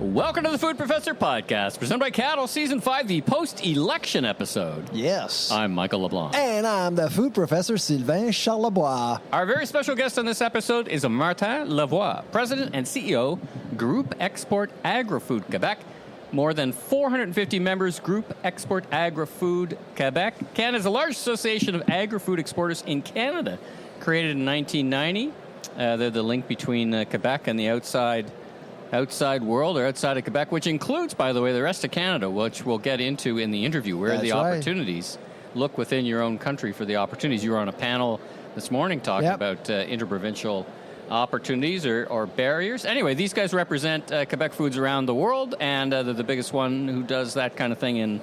Welcome to the Food Professor Podcast, presented by Cattle, Season 5, the post-election episode. Yes. I'm Michael LeBlanc. And I'm the Food Professor, Sylvain Charlebois. Our very special guest on this episode is Martin Lavoie, President and CEO, Group Export Agri-Food Quebec. More than 450 members, Group Export Agri-Food Quebec. Canada's the largest association of agri-food exporters in Canada, created in 1990. They're the link between Quebec and the outside world, or outside of Quebec, which includes, by the way, the rest of Canada, which we'll get into in the interview, where the opportunities look within your own country for the opportunities. You were on a panel this morning talking about interprovincial opportunities or barriers. Anyway, these guys represent Quebec Foods around the world, and they're the biggest one who does that kind of thing in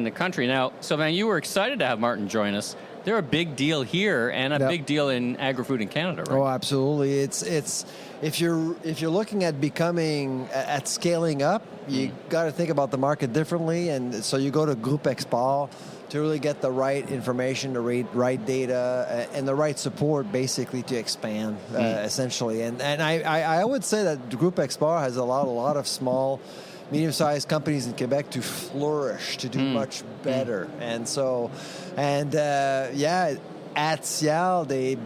the country. Now, Sylvain, you were excited to have Martin join us. They're a big deal here and a big deal in agri-food in Canada, right? Oh, absolutely. It's if you're looking at at scaling up, you got to think about the market differently, and so you go to Group Export to really get the right information, the right data, and the right support, basically, to expand, essentially. And I would say that Group Export has allowed a lot of small, medium-sized companies in Quebec to flourish, to do much better. And so, at SIAL, they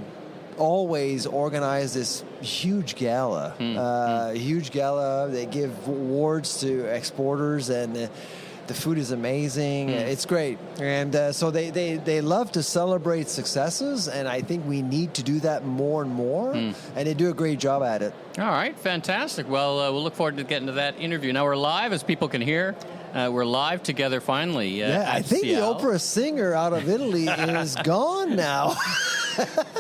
always organize this huge gala. They give awards to exporters, and the food is amazing. It's great. And so they love to celebrate successes, and I think we need to do that more and more, and they do a great job at it. All right, fantastic. Well, we'll look forward to getting to that interview. Now, we're live, as people can hear. We're live together finally. I think SIAL. the opera singer out of Italy is gone now.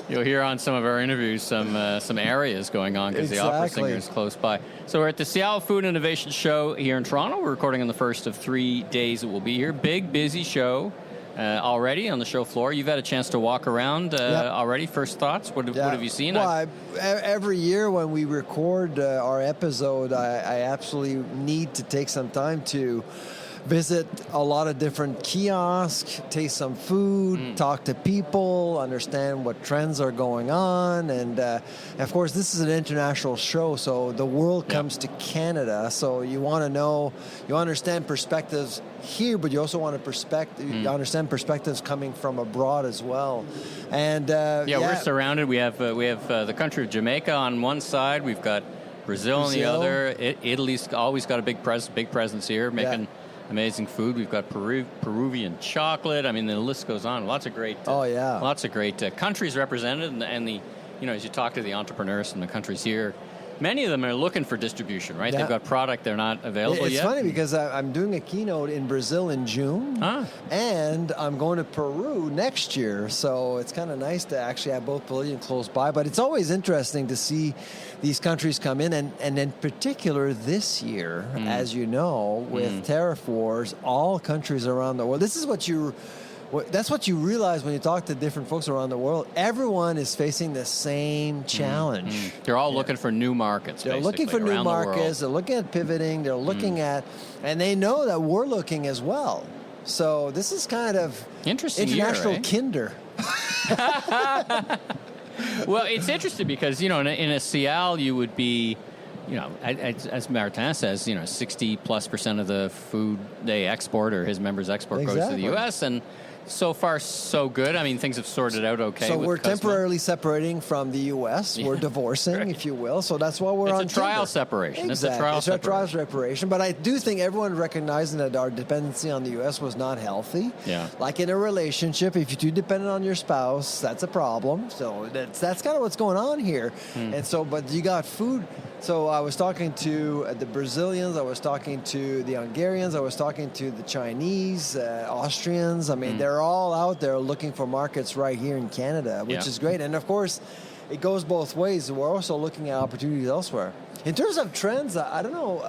You'll hear on some of our interviews some areas going on because the opera singer is close by. So we're at the SIAL Food Innovation Show here in Toronto. We're recording on the first of 3 days that we'll be here. Big, busy show already on the show floor. You've had a chance to walk around already. First thoughts? What have you seen? Well, every year when we record our episode, I absolutely need to take some time to visit a lot of different kiosks, taste some food, talk to people, understand what trends are going on. And of course, this is an international show, so the world comes to Canada. So you want to know, you understand perspectives here, but you also want to understand perspectives coming from abroad as well. And we're surrounded. We have the country of Jamaica on one side. We've got Brazil on the other. Italy's always got a big presence here, making amazing food. We've got Peruvian chocolate. I mean, the list goes on. Lots of great. Lots of great countries represented, and the as you talk to the entrepreneurs from the countries here, many of them are looking for distribution, right? They've got product, they're not available yet. It's funny because I'm doing a keynote in Brazil in June, and I'm going to Peru next year. So it's kind of nice to actually have both pavilions close by. But it's always interesting to see these countries come in, and in particular this year, as you know, with tariff wars, all countries around the world. This is that's what you realize when you talk to different folks around the world. Everyone is facing the same challenge. They're all looking for new markets. They're looking for new markets. They're looking at pivoting. They're looking at, and they know that we're looking as well. So this is kind of interesting international year, kinder. Well, it's interesting because in a SIAL you would be, as Martin says, 60+% of the food they export or his members export goes to the U.S. and so far, so good. I mean, things have sorted out okay. So we're temporarily separating from the U.S. We're divorcing, if you will. So that's why we're on It's a trial separation. Exactly. It's a trial separation. But I do think everyone recognizing that our dependency on the U.S. was not healthy. Yeah. Like in a relationship, if you're too dependent on your spouse, that's a problem. So that's kind of what's going on here. And so, but you got food. So I was talking to the Brazilians, I was talking to the Hungarians, I was talking to the Chinese, Austrians. I mean, they're all out there looking for markets right here in Canada, which is great. And of course, it goes both ways. We're also looking at opportunities elsewhere. In terms of trends, I don't know.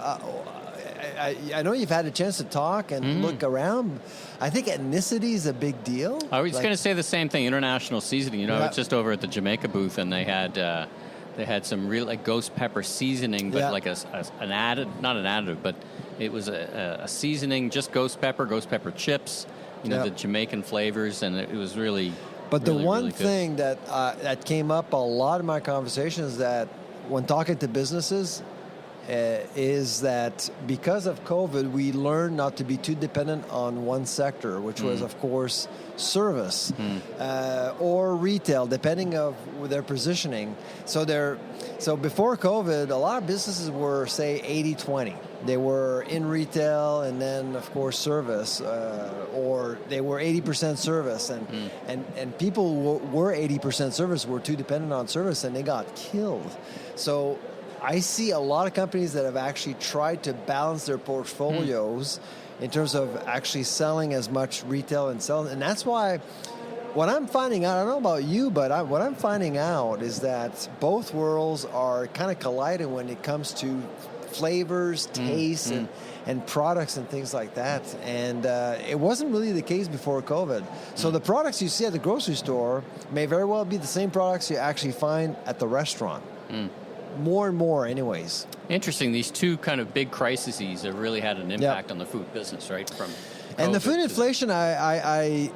I know you've had a chance to talk and look around. I think ethnicity is a big deal. I was going to say the same thing, international seasoning. I was just over at the Jamaica booth, and they had some real ghost pepper seasoning, but like an added, not an additive, but it was a seasoning, just ghost pepper chips, the Jamaican flavors, and it was really. But really, the one really good. thing that came up a lot in my conversations, that when talking to businesses, is that because of COVID, we learned not to be too dependent on one sector, which was, of course, service or retail, depending of their positioning. So before COVID, a lot of businesses were, say, 80-20. They were in retail and then, of course, service, or they were 80% service. And people were 80% service, were too dependent on service, and they got killed. So I see a lot of companies that have actually tried to balance their portfolios in terms of actually selling as much retail and selling. And that's why what I'm finding out, I don't know about you, but what I'm finding out is that both worlds are kind of colliding when it comes to flavors, tastes, and products and things like that. And it wasn't really the case before COVID. So the products you see at the grocery store may very well be the same products you actually find at the restaurant. More and more anyways. Interesting. These two kind of big crises have really had an impact on the food business, right? From and the food inflation, I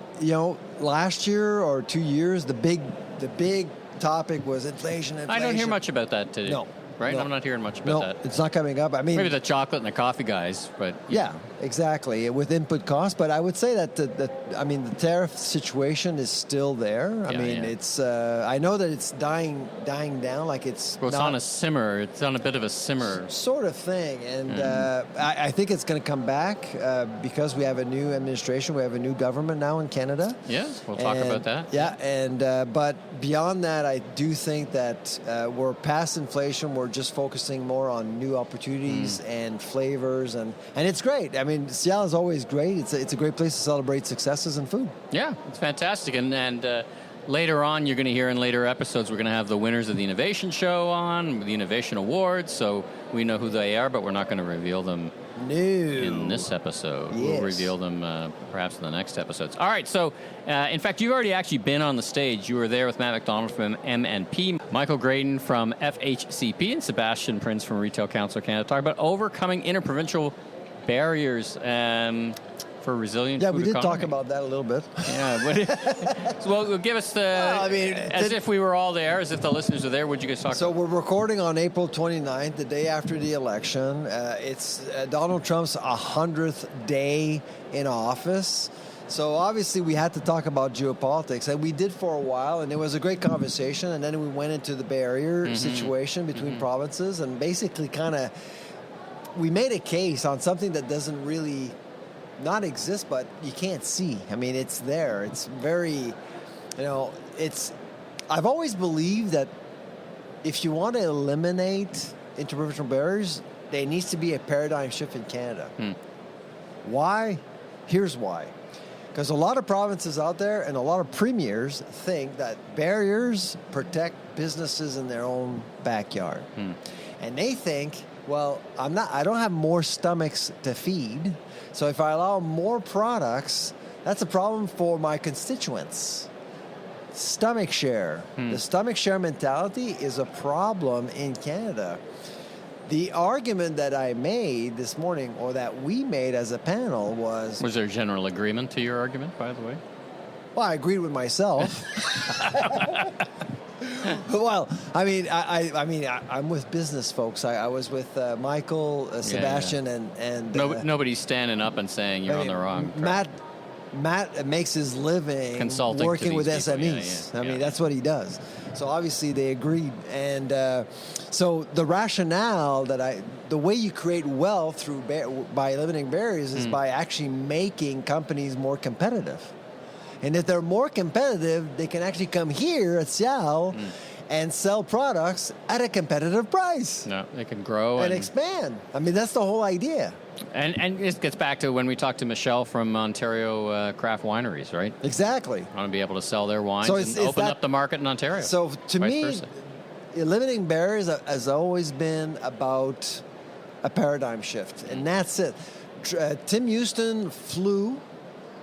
last year or 2 years, the big topic was inflation. I don't hear much about that today. No. Right? No. I'm not hearing much about that. It's not coming up. I mean, maybe the chocolate and the coffee guys, but yeah, exactly, with input costs. But I would say that the tariff situation is still there. I mean, it's I know that it's dying down. Like it's on a simmer. It's on a bit of a simmer sort of thing, and I think it's going to come back because we have a new administration. We have a new government now in Canada. Yeah, we'll talk about that. Yeah, and but beyond that, I do think that we're past inflation. We're just focusing more on new opportunities and flavors, and it's great. I mean, SIAL is always great. It's a great place to celebrate successes in food. Yeah, it's fantastic. And later on, you're going to hear in later episodes, we're going to have the winners of the Innovation Show on, the Innovation Awards, so we know who they are, but we're not going to reveal them in this episode. Yes. We'll reveal them perhaps in the next episodes. All right, so in fact, you've already actually been on the stage. You were there with Matt McDonald from MNP, Michael Graydon from FHCP, and Sebastian Prince from Retail Council of Canada, talking about overcoming interprovincial barriers for resilient food we did economy. talk about that a little bit. Yeah. Well, give us as if we were all there, as if the listeners were there. What did you guys talk about? So we're recording on April 29th, the day after the election. It's Donald Trump's 100th day in office. So obviously we had to talk about geopolitics, and we did for a while, and it was a great conversation. And then we went into the barrier situation between provinces, and basically we made a case on something that doesn't really not exist, but you can't see. I mean, it's there. It's very, I've always believed that if you want to eliminate interprovincial barriers, there needs to be a paradigm shift in Canada. Why? Here's why. Because a lot of provinces out there and a lot of premiers think that barriers protect businesses in their own backyard. And they think, well, I don't have more stomachs to feed, so if I allow more products, that's a problem for my constituents. Stomach share. The stomach share mentality is a problem in Canada. The argument that I made this morning, or that we made as a panel, was... Was there general agreement to your argument, by the way? Well, I agreed with myself. Well, I mean, I'm with business folks. I was with Michael, Sebastian, and nobody's standing up and saying you're on the wrong track. Matt makes his living consulting working with people. SMEs. I mean, that's what he does. So obviously they agreed, and so the rationale the way you create wealth by eliminating barriers is by actually making companies more competitive. And if they're more competitive, they can actually come here at SIAL and sell products at a competitive price. No, they can grow and expand. I mean, that's the whole idea. And this gets back to when we talked to Michelle from Ontario Craft Wineries, right? Exactly. I want to be able to sell their wines and open up the market in Ontario. So to me, eliminating barriers has always been about a paradigm shift, and that's it. Tim Houston flew.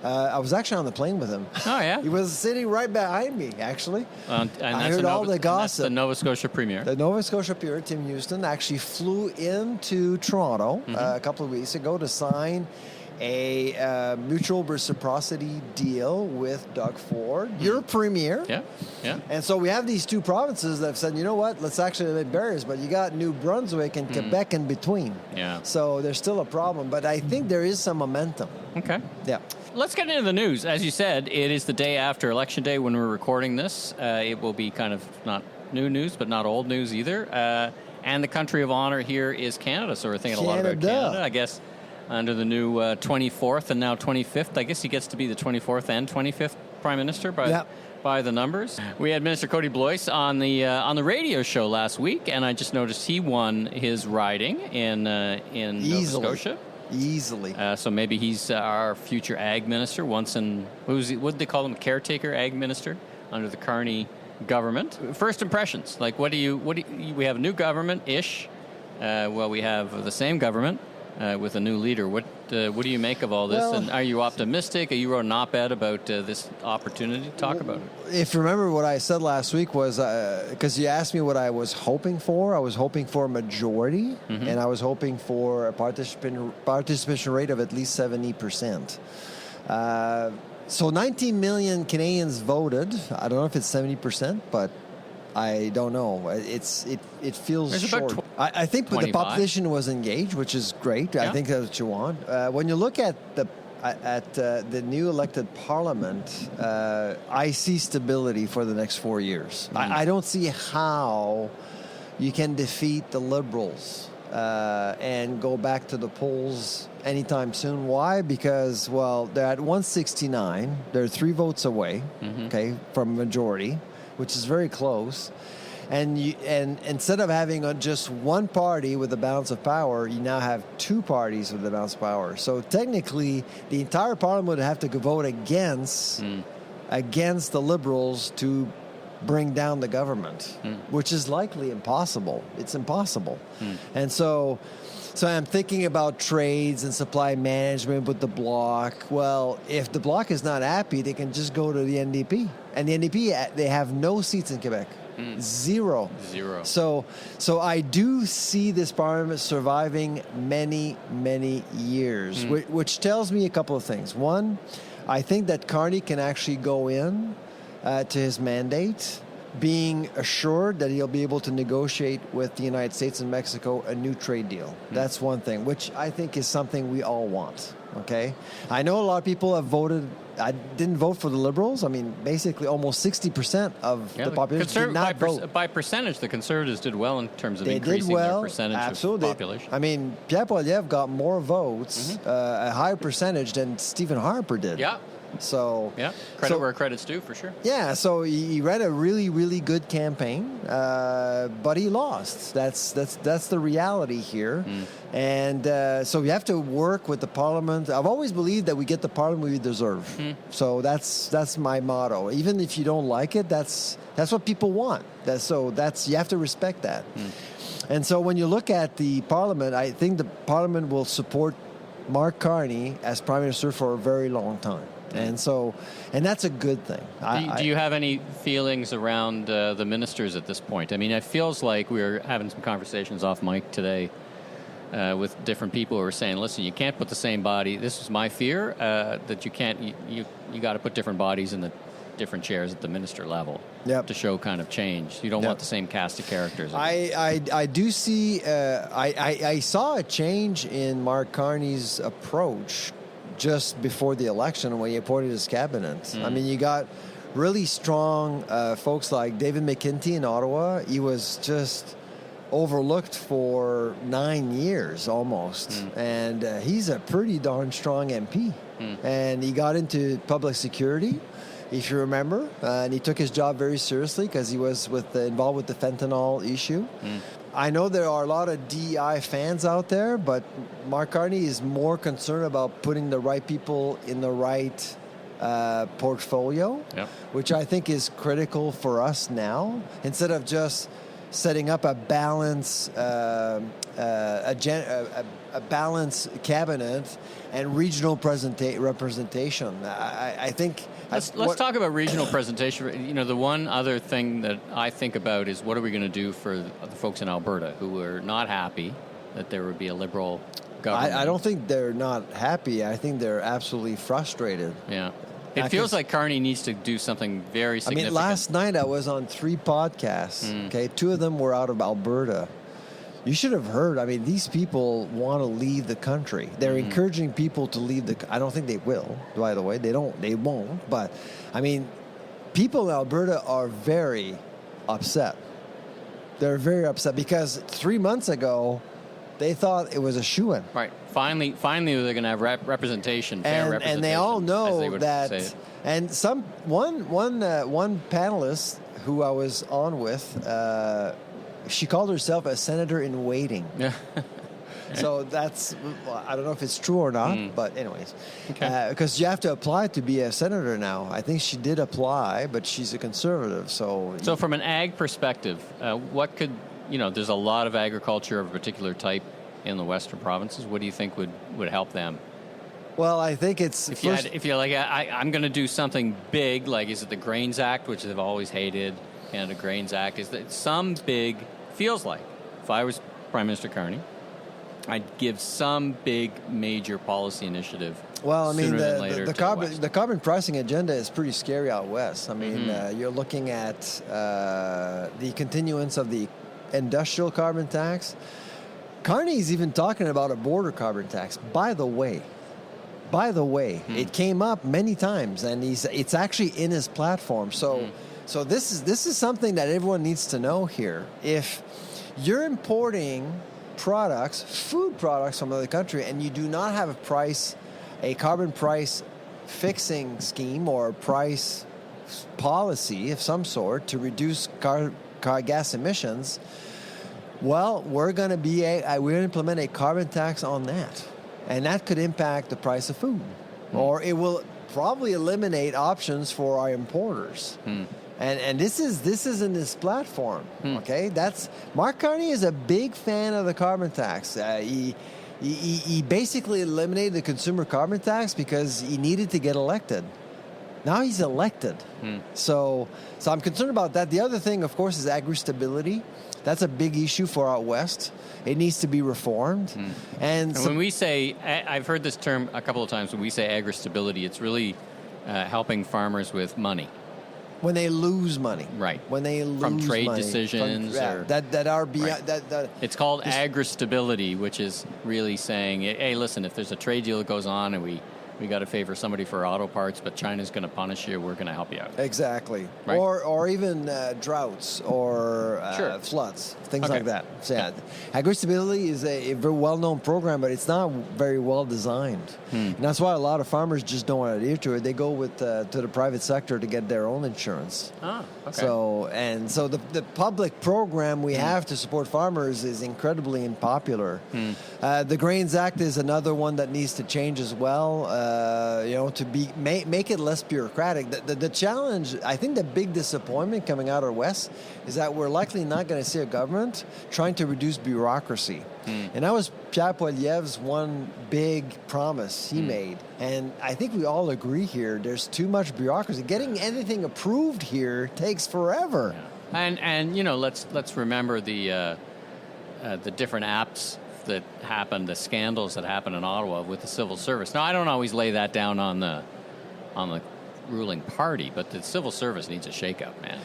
I was actually on the plane with him. Oh, yeah? He was sitting right behind me, actually. And I heard all the gossip. That's the Nova Scotia Premier. The Nova Scotia Premier, Tim Houston, actually flew into Toronto a couple of weeks ago to sign a mutual reciprocity deal with Doug Ford, your premier. Yeah, yeah. And so we have these two provinces that have said, you know what, let's actually eliminate barriers, but you got New Brunswick and Quebec in between. Yeah. So there's still a problem, but I think there is some momentum. Okay. Yeah. Let's get into the news. As you said, it is the day after Election Day when we're recording this. It will be kind of not new news, but not old news either. And the country of honor here is Canada, so we're thinking a lot about Canada. I guess under the new 24th and now 25th, I guess he gets to be the 24th and 25th Prime Minister by the numbers. We had Minister Cody Blois on the radio show last week, and I just noticed he won his riding in Nova Scotia. Easily. So maybe he's our future ag minister. What did they call him? Caretaker ag minister under the Carney government. First impressions, like we have a new government-ish. Well, we have the same government with a new leader. What do you make of all this? Well, and are you optimistic? You wrote an op-ed about this opportunity. Talk about it. If you remember what I said last week was, because you asked me what I was hoping for. I was hoping for a majority, and I was hoping for a participation rate of at least 70%. So 19 million Canadians voted. I don't know if it's 70%, but I don't know. It feels short. I think the population was engaged, which is great. Yeah. I think that's what you want. When you look at the new elected parliament, I see stability for the next 4 years. I don't see how you can defeat the Liberals and go back to the polls anytime soon. Why? Because, well, they're at 169. They're 3 votes away, from a majority, which is very close. And instead of having just one party with the balance of power, you now have 2 parties with the balance of power. So technically, the entire parliament would have to vote against the Liberals to bring down the government, which is likely impossible. It's impossible. And so I'm thinking about trades and supply management with the Bloc. Well, if the Bloc is not happy, they can just go to the NDP. And the NDP, they have no seats in Quebec. Zero. So I do see this parliament surviving many, many years, which tells me a couple of things. One, I think that Carney can actually go in to his mandate, being assured that he'll be able to negotiate with the United States and Mexico a new trade deal. That's one thing, which I think is something we all want, okay? I know a lot of people have voted. I didn't vote for the Liberals. I mean, basically almost 60% of the population did not vote. By percentage, the Conservatives did well in terms of increasing their percentage of population. I mean, Pierre Poilievre got more votes, a higher percentage than Stephen Harper did. Yeah. So credit where credit's due, for sure. Yeah, so he ran a really, really good campaign, but he lost. That's the reality here, and so we have to work with the parliament. I've always believed that we get the parliament we deserve. So that's my motto. Even if you don't like it, that's what people want. You have to respect that. And so when you look at the parliament, I think the parliament will support Mark Carney as Prime Minister for a very long time. And that's a good thing. Do you have any feelings around the ministers at this point? I mean, it feels like we were having some conversations off mic today with different people who were saying, listen, you can't put the same body. This is my fear, that you can't, you got to put different bodies in the different chairs at the minister level to show kind of change. You don't want the same cast of characters. I do see, I saw a change in Mark Carney's approach just before the election when he appointed his cabinet. I mean, you got really strong folks like David McKenty in Ottawa. He was just overlooked for 9 years almost. And he's a pretty darn strong MP. And he got into public security, if you remember, and he took his job very seriously because he was involved with the fentanyl issue. I know there are a lot of DEI fans out there, but Mark Carney is more concerned about putting the right people in the right portfolio, which I think is critical for us now. Instead of just setting up a balance cabinet and regional representation. I think. Let's talk about regional presentation. You know, the one other thing that I think about is what are we going to do for the folks in Alberta who are not happy that there would be a Liberal government. I don't think they're not happy. I think they're absolutely frustrated. Yeah. It feels like Carney needs to do something very significant. Last night I was on 3 podcasts. Okay, 2 of them were out of Alberta. You should have heard. These people want to leave the country. They're encouraging people to leave I don't think they will, by the way. They won't. But, people in Alberta are very upset. They're very upset because 3 months ago, they thought it was a shoo-in. Right. Finally, they're going to have representation, fair representation. And they all know that. Say it. And one panelist who I was on with, she called herself a senator in waiting. Yeah. So that's, I don't know if it's true or not, but anyways. Okay. Because you have to apply to be a senator now. I think she did apply, but she's a conservative. So from an ag perspective, what could, there's a lot of agriculture of a particular type in the western provinces. What do you think would help them? Well, I think it's... If you're like, I'm going to do something big, like is it the Grains Act, which they've always hated, Canada Grains Act, is that some big, feels like, if I was Prime Minister Carney, I'd give some big major policy initiative. Well, sooner than later the carbon pricing agenda is pretty scary out west. You're looking at the continuance of the industrial carbon tax. Carney's even talking about a border carbon tax. By the way, it came up many times, and it's actually in his platform. So this is something that everyone needs to know here. If you're importing food products from another country, and you do not have a carbon price fixing scheme or a price policy of some sort to reduce car gas emissions, well, we're going to implement a carbon tax on that, and that could impact the price of food, or it will probably eliminate options for our importers. And this is in this platform, okay? Mark Carney is a big fan of the carbon tax. He basically eliminated the consumer carbon tax because he needed to get elected. Now he's elected. So I'm concerned about that. The other thing, of course, is agri-stability. That's a big issue for out west. It needs to be reformed. And when we say, I've heard this term a couple of times, when we say agri-stability, it's really helping farmers with money. When they lose money, right? When they lose from trade money, decisions, that are beyond right. that. It's called agri-stability, which is really saying, hey, listen, if there's a trade deal that goes on and we got to favor somebody for auto parts, but China's going to punish you, we're going to help you out. Exactly. Right. Or even droughts or floods, things like that. So agri-stability is a very well-known program, but it's not very well designed. And that's why a lot of farmers just don't want to adhere to it. They go to the private sector to get their own insurance. Okay. So the public program we have to support farmers is incredibly unpopular. The Grains Act is another one that needs to change as well. To make it less bureaucratic. The challenge, I think the big disappointment coming out of the West is that we're likely not going to see a government trying to reduce bureaucracy. And that was Pierre Poilievre's one big promise he made. And I think we all agree here, there's too much bureaucracy. Getting anything approved here takes forever. Yeah. And let's remember the different apps that happened, the scandals that happened in Ottawa with the civil service. Now, I don't always lay that down on the ruling party, but the civil service needs a shakeup, man.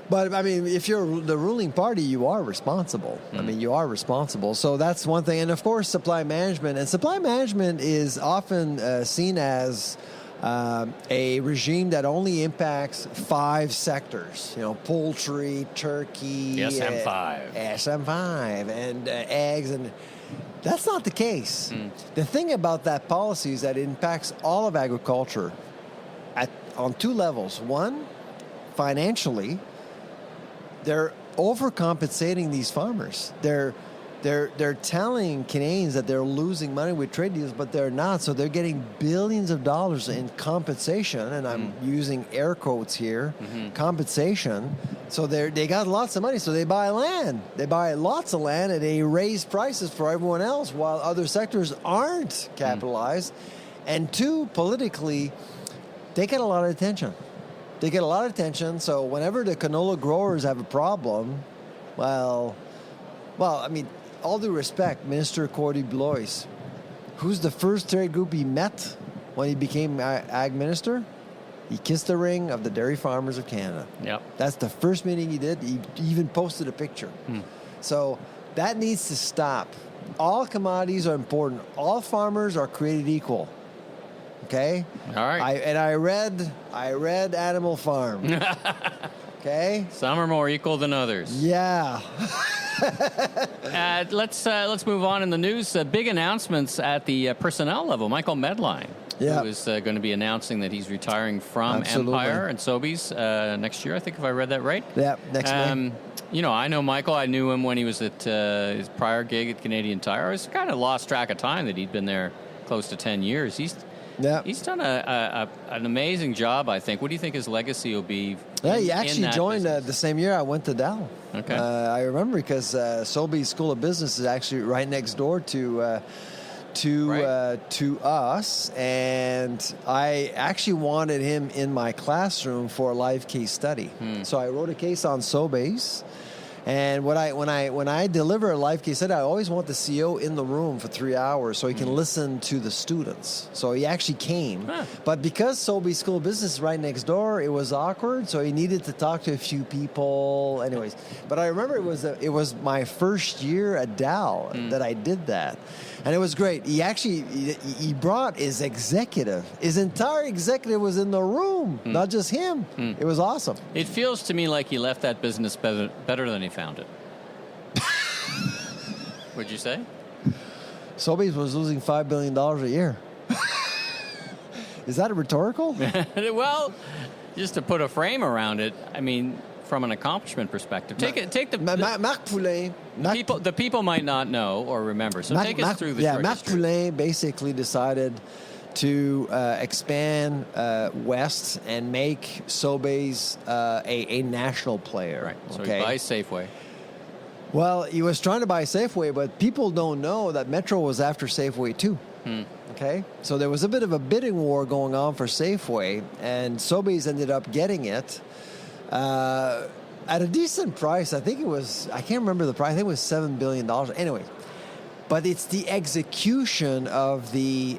But, if you're the ruling party, you are responsible. You are responsible. So that's one thing. And, of course, supply management. And supply management is often seen as a regime that only impacts 5 sectors. Poultry, turkey. SM5, and eggs. And that's not the case. The thing about that policy is that it impacts all of agriculture on 2 levels. One, financially, they're overcompensating these farmers. They're telling Canadians that they're losing money with trade deals, but they're not. So they're getting billions of dollars in compensation, and I'm using air quotes here, compensation. So they got lots of money, so they buy land. They buy lots of land, and they raise prices for everyone else, while other sectors aren't capitalized. And 2, politically, they get a lot of attention. So whenever the canola growers have a problem, all due respect, Minister Cordy Blois, Who's the first trade group he met when he became ag minister? He kissed the ring of the Dairy Farmers of Canada. Yep. That's the first meeting he did. He even posted a picture. So that needs to stop. All commodities are important. All farmers are created equal. Okay? All right. I read Animal Farm. Okay? Some are more equal than others. Yeah. Let's move on in the news. Big announcements at the personnel level. Michael Medline, Yeah. who is going to be announcing that he's retiring from Absolutely. Empire and Sobeys next year, I think, if I read that right. Yeah, next May. You know, I know Michael. I knew him when he was at his prior gig at Canadian Tire. I was kind of lost track of time that he'd been there close to 10 years. He's done an amazing job, I think. What do you think his legacy will be? Yeah, he actually joined business? the same year I went to Dow. Okay. I remember because Sobeys School of Business is actually right next door to us, and I actually wanted him in my classroom for a live case study. So I wrote a case on Sobeys. And when I deliver a live case study, I always want the CEO in the room for 3 hours so he can listen to the students. So he actually came. But because Sobeys School of Business is right next door, it was awkward. So he needed to talk to a few people. Anyways, but I remember it was my first year at Dow that I did that. And it was great. He brought his executive. His entire executive was in the room, not just him. It was awesome. It feels to me like he left that business better than he found it. Would you say? Sobeys was losing $5 billion a year. Is that rhetorical? Well, just to put a frame around it, I mean, from an accomplishment perspective, take the Marc Poulain. The people might not know or remember. So take us through the short Marc history. Poulain basically decided to expand west and make Sobeys a national player. Right. So okay? he buys Safeway. Well, he was trying to buy Safeway, but people don't know that Metro was after Safeway too. Okay, so there was a bit of a bidding war going on for Safeway, and Sobeys ended up getting it at a decent price. I think it was, I can't remember the price. I think it was $7 billion. Anyway, but it's the execution of the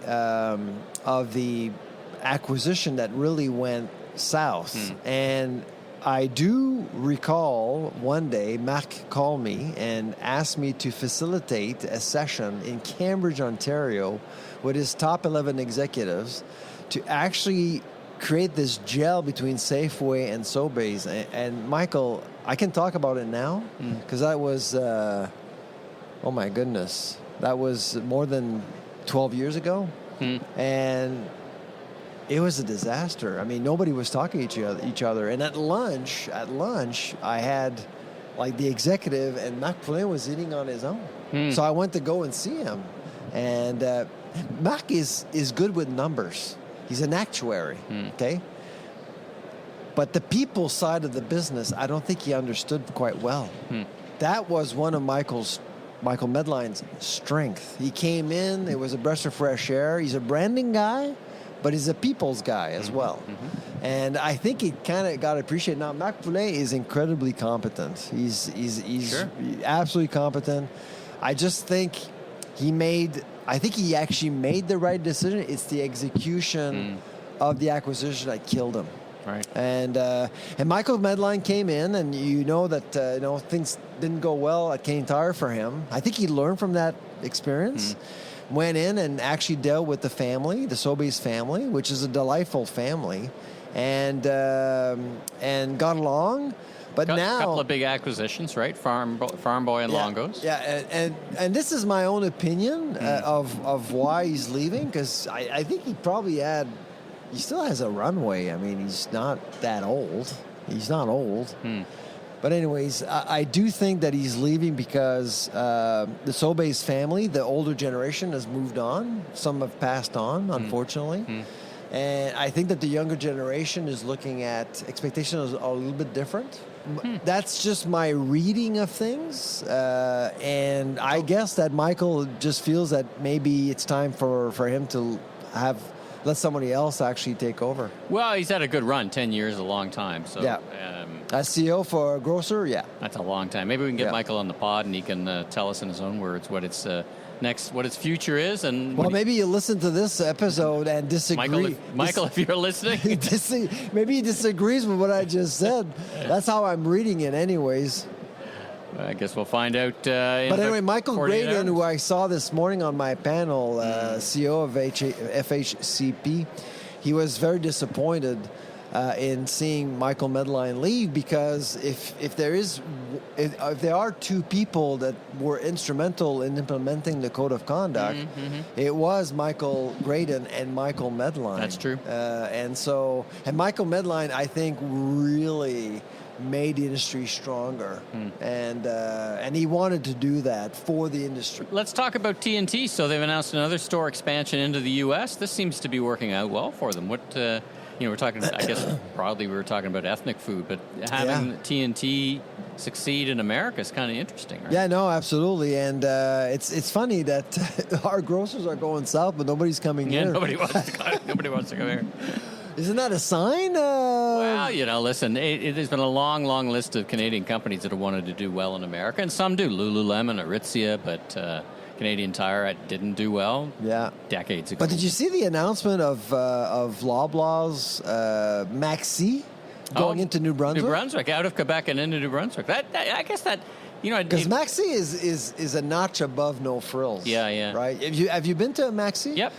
acquisition that really went south. And I do recall one day Marc called me and asked me to facilitate a session in Cambridge, Ontario, with his top 11 executives to actually create this gel between Safeway and Sobeys. And Michael, I can talk about it now because that was, oh my goodness, that was more than 12 years ago. And it was a disaster. I mean, nobody was talking to each other. And at lunch, I had like the executive, and Marc Poulain was eating on his own. So I went to go and see him. And Marc is good with numbers. He's an actuary, okay? But the people side of the business, I don't think he understood quite well. That was one of Michael Medline's strength. He came in, it was a breath of fresh air. He's a branding guy, but he's a people's guy as well. And I think he kind of got appreciated. Now, Marc Poulain is incredibly competent. He's Sure. absolutely competent. I just think he actually made the right decision. It's the execution of the acquisition that killed him. Right. And Michael Medline came in, and you know that things didn't go well at Canadian Tire for him. I think he learned from that experience. Went in and actually dealt with the family, the Sobeys family, which is a delightful family, and got along. But now, a couple of big acquisitions, right? Farm Boy and Longos. Yeah, and this is my own opinion of why he's leaving, because I think he still has a runway. I mean, he's not that old. He's not old. But anyways, I do think that he's leaving because the Sobeys family, the older generation, has moved on. Some have passed on, unfortunately. And I think that the younger generation is looking at expectations are a little bit different. That's just my reading of things. And I guess that Michael just feels that maybe it's time for him to let somebody else actually take over. Well, he's had a good run. 10 years is a long time. So, Yeah. As CEO for a grocer, yeah. That's a long time. Maybe we can get Michael on the pod and he can tell us in his own words what its what its future is. And well, maybe you listen to this episode and disagree. Michael, if you're listening, maybe he disagrees with what I just said. That's how I'm reading it, anyways. I guess we'll find out. But anyway, Michael 48 Graydon, hours. who I saw this morning on my panel, CEO of FHCP, he was very disappointed in seeing Michael Medline leave, because if there are two people that were instrumental in implementing the code of conduct, it was Michael Graydon and Michael Medline. That's true. And Michael Medline, I think, really made the industry stronger, and he wanted to do that for the industry. Let's talk about TNT. So they've announced another store expansion into the U.S. This seems to be working out well for them. What we're talking. I guess broadly we were talking about ethnic food, but having TNT succeed in America is kind of interesting, right? Yeah, no, absolutely, and it's funny that our grocers are going south, but nobody's coming here. Nobody wants to come here. Isn't that a sign? Well, listen, there's been a long, long list of Canadian companies that have wanted to do well in America, and some do. Lululemon, Aritzia, but Canadian Tire didn't do well decades ago. But did you see the announcement of Loblaws Maxi going into New Brunswick? New Brunswick, out of Quebec and into New Brunswick. I guess that... Because Maxi is a notch above No Frills. Yeah. Right? Have you been to a Maxi? Yep.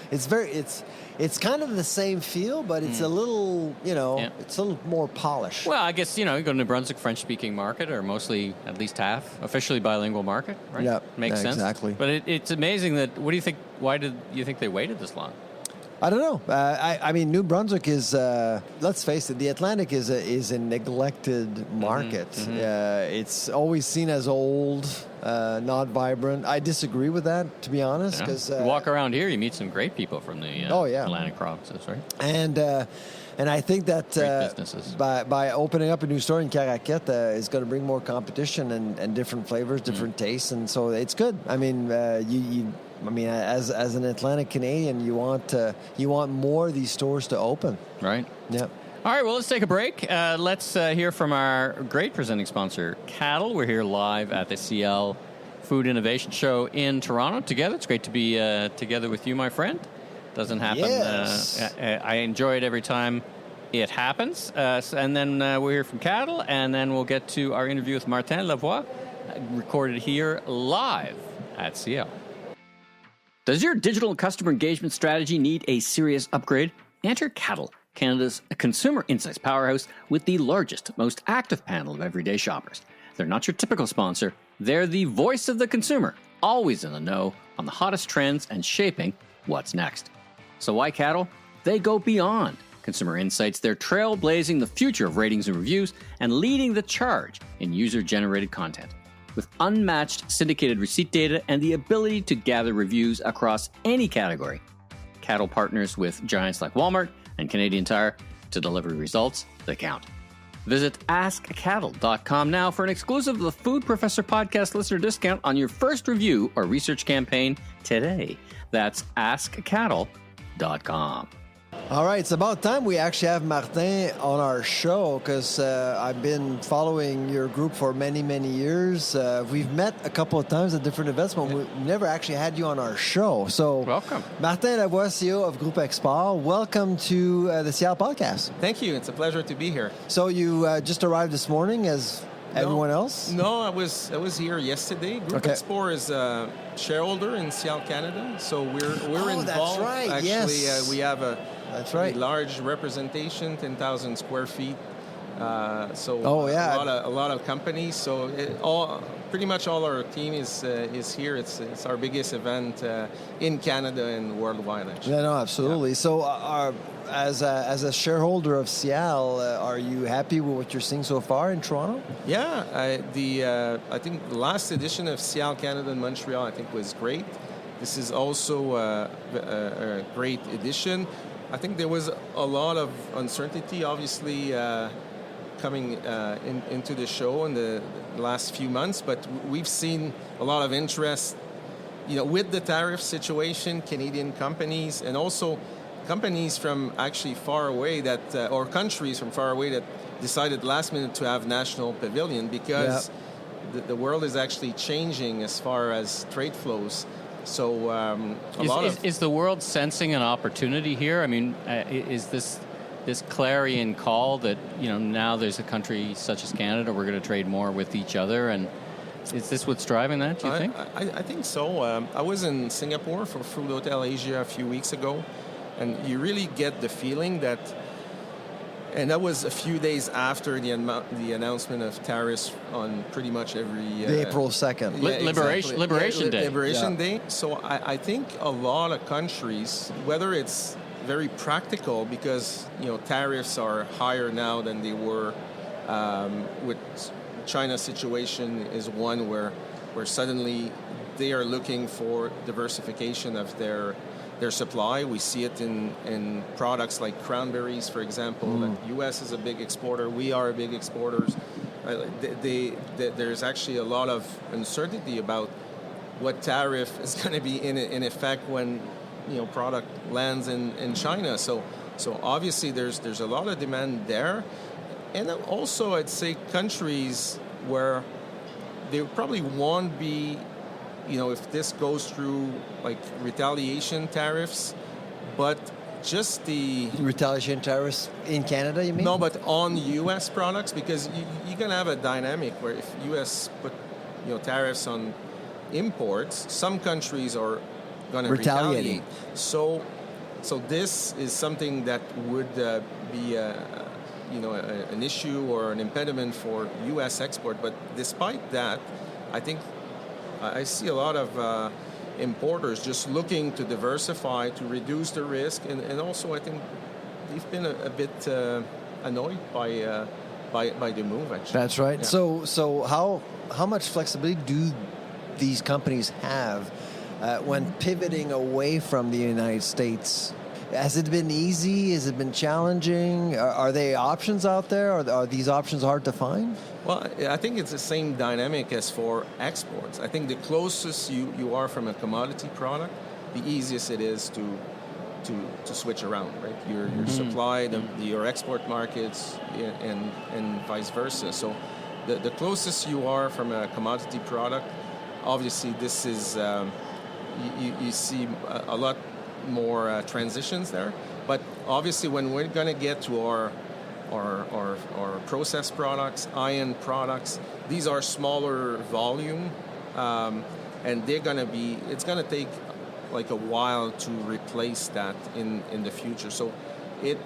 It's kind of the same feel, but it's a little, it's a little more polished. Well, I guess, you go to New Brunswick, French-speaking market, or mostly at least half, officially bilingual market, right? Yeah, Makes sense. Exactly. But it's amazing that, what do you think, why did you think they waited this long? I don't know. I mean, New Brunswick is, let's face it, the Atlantic is a neglected market. It's always seen as old, not vibrant. I disagree with that, to be honest. Because you walk around here, you meet some great people from the Atlantic provinces, right? And I think that by opening up a new store in Caraquette is going to bring more competition and different flavors, different tastes, and so it's good. I mean, as an Atlantic Canadian, you want more of these stores to open. Right. Yeah. All right, well, let's take a break. Let's hear from our great presenting sponsor, Cattle. We're here live at the SIAL Food Innovation Show in Toronto together. It's great to be together with you, my friend. Doesn't happen. Yes. I enjoy it every time it happens. And then we'll hear from Cattle, and then we'll get to our interview with Martin Lavoie, recorded here live at SIAL. Does your digital customer engagement strategy need a serious upgrade? Enter Cattle, Canada's consumer insights powerhouse with the largest, most active panel of everyday shoppers. They're not your typical sponsor. They're the voice of the consumer, always in the know on the hottest trends and shaping what's next. So why Cattle? They go beyond consumer insights. They're trailblazing the future of ratings and reviews and leading the charge in user-generated content. With unmatched syndicated receipt data and the ability to gather reviews across any category, Cattle partners with giants like Walmart and Canadian Tire to deliver results that count. Visit askcattle.com now for an exclusive The Food Professor podcast listener discount on your first review or research campaign today. That's askcattle.com. All right, it's about time we actually have Martin on our show, because I've been following your group for many, many years. We've met a couple of times at different events, but we've never actually had you on our show. So, welcome. Martin Lavoie, CEO of Groupe Export. Welcome to the SIAL podcast. Thank you. It's a pleasure to be here. So you just arrived this morning as everyone else? No, I was here yesterday. Groupe Export is a shareholder in SIAL Canada, so we're involved. That's right. Actually, yes. We have a right. large representation, 10,000 square feet. A lot of companies. So pretty much all our team is here. It's our biggest event in Canada and worldwide. Actually. Yeah, no, absolutely. Yeah. So, as a shareholder of SIAL, are you happy with what you're seeing so far in Toronto? Yeah, I think the last edition of SIAL Canada in Montreal, I think, was great. This is also a great edition. I think there was a lot of uncertainty, obviously, coming into the show in the last few months, but we've seen a lot of interest, with the tariff situation, Canadian companies, and also companies from actually far away or countries from far away that decided last minute to have national pavilion because the world is actually changing as far as trade flows. So is the world sensing an opportunity here? I mean, is this clarion call that now there's a country such as Canada, we're going to trade more with each other, and is this what's driving that? Do you think? I think so. I was in Singapore for Food Hotel Asia a few weeks ago, and you really get the feeling that. And that was a few days after the announcement of tariffs on pretty much every... April 2nd. Liberation Day. Liberation Day. So I think a lot of countries, whether it's very practical because, tariffs are higher now than they were with China's situation is one where suddenly they are looking for diversification of their supply. We see it in products like cranberries, for example. The U.S. is a big exporter. We are big exporters. There's actually a lot of uncertainty about what tariff is going to be in effect when product lands in China. So obviously there's a lot of demand there, and also I'd say countries where they probably won't be. If this goes through like retaliation tariffs, but just the retaliation tariffs in Canada, you mean? No, but on U.S. products, because you're going to have a dynamic where if U.S. put tariffs on imports, some countries are going to retaliate. So this is something that would be an issue or an impediment for U.S. export. But despite that, I think. I see a lot of importers just looking to diversify, to reduce the risk, and also I think they've been a bit annoyed by the move. Actually, that's right. Yeah. So how much flexibility do these companies have when pivoting away from the United States? Has it been easy? Has it been challenging? Are there options out there? Are these options hard to find? Well, I think it's the same dynamic as for exports. I think the closest you are from a commodity product, the easiest it is to switch around, right? Your supply, your export markets, and vice versa. So the closest you are from a commodity product, obviously this is, you see a lot more transitions there. But obviously when we're going to get to our processed products, high-end products, these are smaller volume, and they're going to be, it's going to take like a while to replace that in the future. So it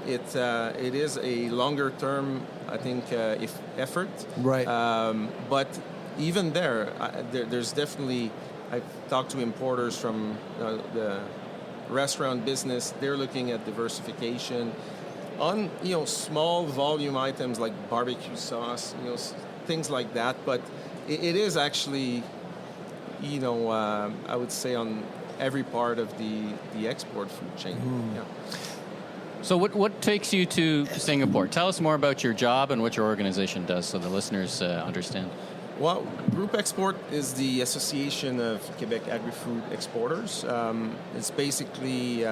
is a longer term, I think, effort. Right. But even there's definitely, I've talked to importers from the restaurant business. They're looking at diversification on small volume items like barbecue sauce, things like that. But it is actually, I would say on every part of the export food chain. Yeah. So what takes you to Singapore? Tell us more about your job and what your organization does so the listeners understand. Well, Group Export is the Association of Quebec Agri-Food Exporters. It's basically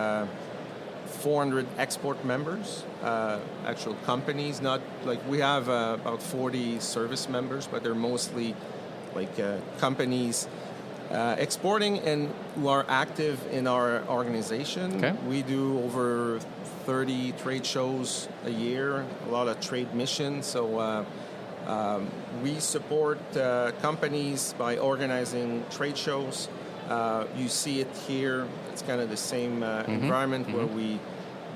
400 export members, actual companies. Not like we have about 40 service members, but they're mostly like companies exporting and who are active in our organization. Okay. We do over 30 trade shows a year, a lot of trade missions. So we support companies by organizing trade shows. You see it here. It's kind of the same environment where we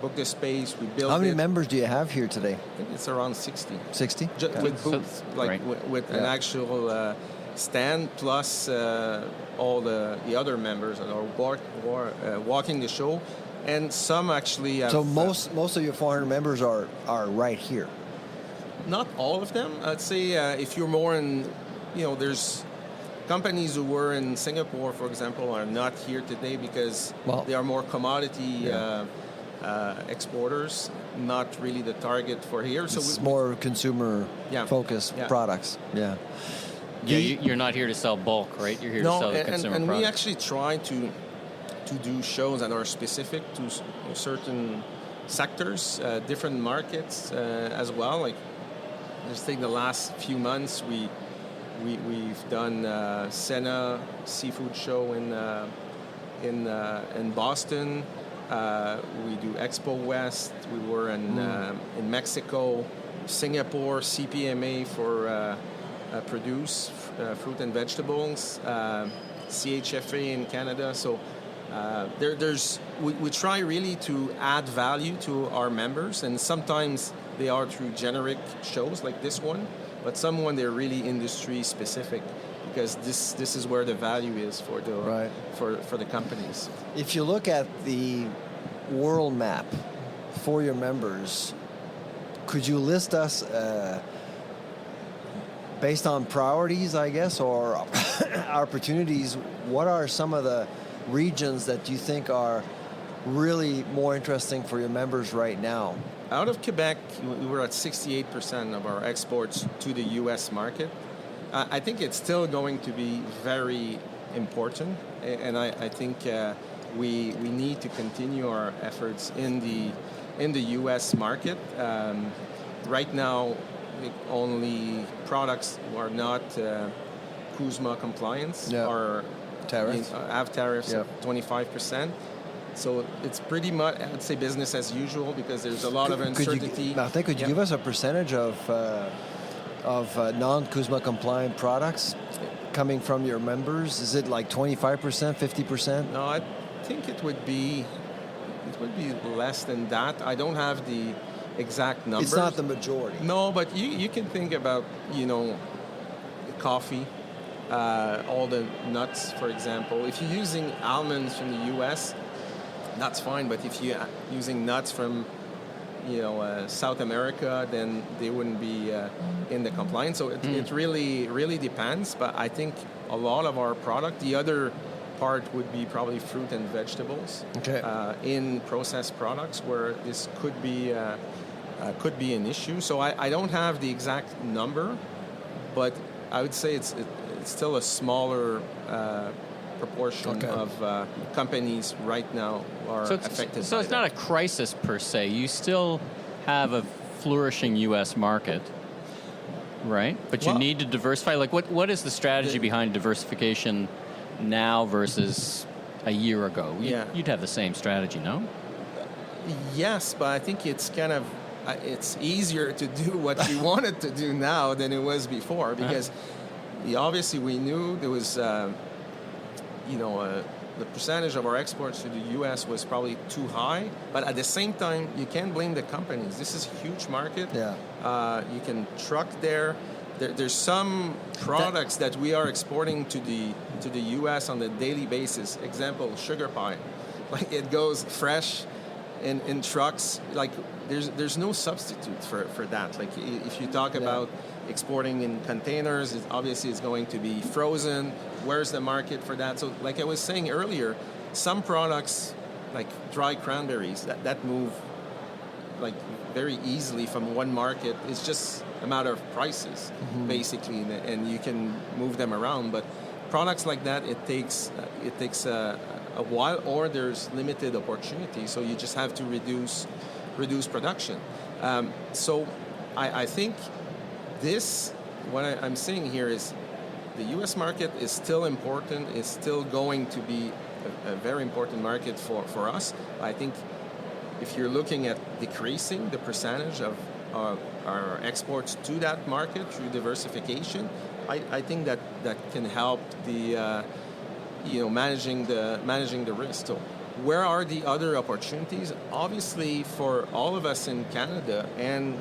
book the space, we build it. How many members do you have here today? I think it's around 60. 60? With booths, with an actual stand, plus all the other members that are walking the show. And some actually have... So most of your 400 members are right here? Not all of them. I'd say if you're more in, there's companies who were in Singapore, for example, are not here today because they are more commodity exporters, not really the target for here. So it's more consumer-focused products. Yeah. Yeah, you're not here to sell bulk, right? You're here to sell the consumer and products. We actually try to do shows that are specific to certain sectors, different markets as well. Like just take the last few months, we've done Sena Seafood Show in Boston. We do Expo West. We were in Mexico, Singapore, CPMA for produce, fruit and vegetables, CHFA in Canada. So we try really to add value to our members, and sometimes they are through generic shows like this one, but someone they're really industry specific, because this is where the value is for the for the companies. If you look at the world map for your members, could you list us based on priorities, I guess, or opportunities? What are some of the regions that you think are really more interesting for your members right now? Out of Quebec, we were at 68% of our exports to the U.S. market. I think it's still going to be very important, and I think we need to continue our efforts in the U.S. market. Right now, only products who are not CUSMA compliance are have tariffs of 25%. So it's pretty much, I would say, business as usual, because there's a lot of uncertainty. Could you give us a percentage of non-CUSMA compliant products coming from your members? Is it like 25%, 50%? No, I think it would be less than that. I don't have the exact numbers. It's not the majority. No, but you can think about, coffee, all the nuts, for example. If you're using almonds from the U.S., that's fine. But if you're using nuts from, South America, then they wouldn't be in the compliance. So it really depends. But I think a lot of our product, the other part would be probably fruit and vegetables in processed products, where this could be an issue. So I don't have the exact number, but I would say it's still a smaller proportion of companies right now are affected. So it's not a crisis per se. You still have a flourishing U.S. market, right? But you need to diversify. Like, what is the strategy behind diversification now versus a year ago? You'd have the same strategy, no? Yes, but I think it's kind of it's easier to do what we wanted to do now than it was before, because obviously we knew there was the percentage of our exports to the U.S. was probably too high, but at the same time, you can't blame the companies. This is a huge market. You can truck there. There's some products that we are exporting to the U.S. on a daily basis. Example, sugar pie. Like, it goes fresh in trucks. Like, there's no substitute for that. Like, if you talk about exporting in containers, obviously it's going to be frozen. Where's the market for that? So, like I was saying earlier, some products, like dry cranberries, that move like very easily from one market. It's just a matter of prices, basically, and you can move them around. But products like that, it takes a while, or there's limited opportunity. So you just have to reduce production. So I think what I'm saying here is the U.S. market is still important. It's still going to be a very important market for us. I think if you're looking at decreasing the percentage of our exports to that market through diversification, I think that can help the managing the risk. So where are the other opportunities? Obviously, for all of us in Canada and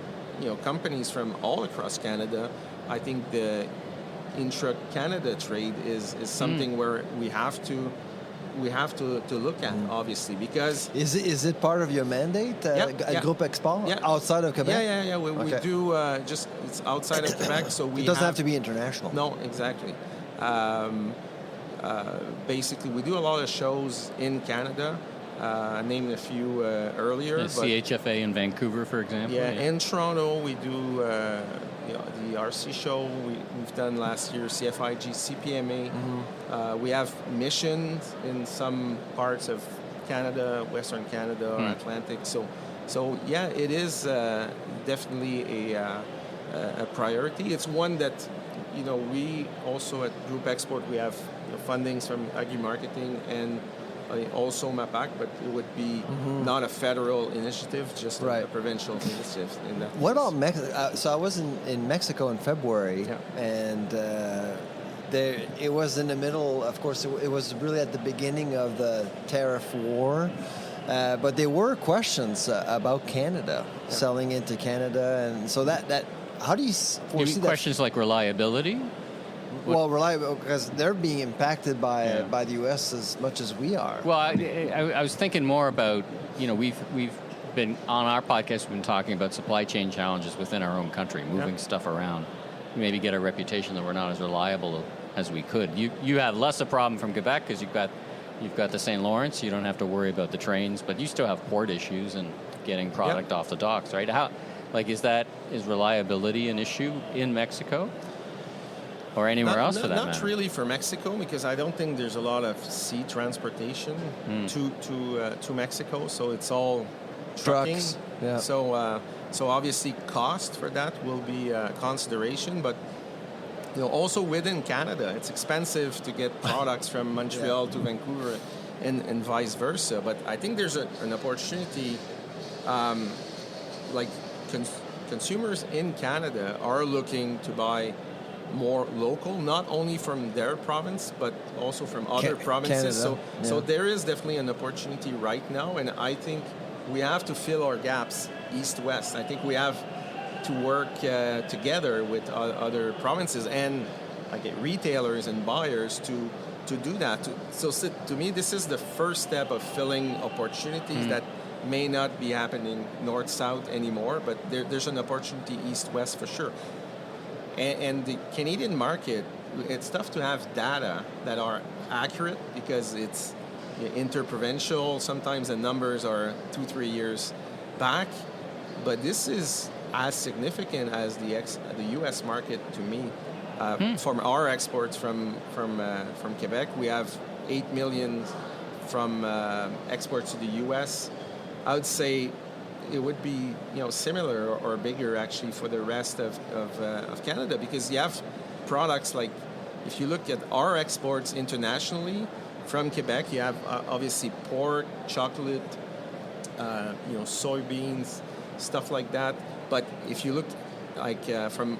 companies from all across Canada, I think the intra-Canada trade is something where we have to look at, obviously, because is it part of your mandate at Groupe Export outside of Quebec? We do just it's outside of Quebec, so it doesn't have to be international. No, exactly. Basically, we do a lot of shows in Canada. I named a few earlier. The CHFA in Vancouver, for example. In Toronto, we do the RC show we've done last year, CFIG, CPMA. We have missions in some parts of Canada, Western Canada, or Atlantic. So it is definitely a priority. It's one that, we also at Group Export, we have fundings from agri-marketing and also MAPAC, but it would be not a federal initiative, just a provincial initiative in that What case. about Mexico? So I was in Mexico in February, and it was in the middle. Of course, it was really at the beginning of the tariff war. But there were questions about Canada, selling into Canada, and so that how do you foresee that? Questions like reliability? Well, reliable, because they're being impacted by the U.S. as much as we are. Well, I was thinking more about, we've been on our podcast, we've been talking about supply chain challenges within our own country, moving stuff around. Maybe get a reputation that we're not as reliable as we could. You have less a problem from Quebec because you've got the St. Lawrence. You don't have to worry about the trains, but you still have port issues and getting product off the docks, right? Is reliability an issue in Mexico? Or anywhere else for that matter? Not really for Mexico, because I don't think there's a lot of sea transportation to Mexico. So it's all trucking. Trucks. Yeah. So obviously cost for that will be a consideration, but also within Canada, it's expensive to get products from Montreal to Vancouver, and vice versa. But I think there's an opportunity, consumers in Canada are looking to buy more local, not only from their province, but also from other provinces. So there is definitely an opportunity right now, and I think we have to fill our gaps east-west. I think we have to work together with other provinces and retailers and buyers to do that. So to me, this is the first step of filling opportunities that may not be happening north-south anymore, but there's an opportunity east-west for sure. And the Canadian market, it's tough to have data that are accurate because it's interprovincial. Sometimes the numbers are 2-3 years back, but this is as significant as the U.S. market to me. From our exports from Quebec, we have 8 million from exports to the U.S. I would say it would be similar or bigger actually for the rest of Canada, because you have products like, if you look at our exports internationally from Quebec, you have obviously pork, chocolate, soybeans, stuff like that. But if you look from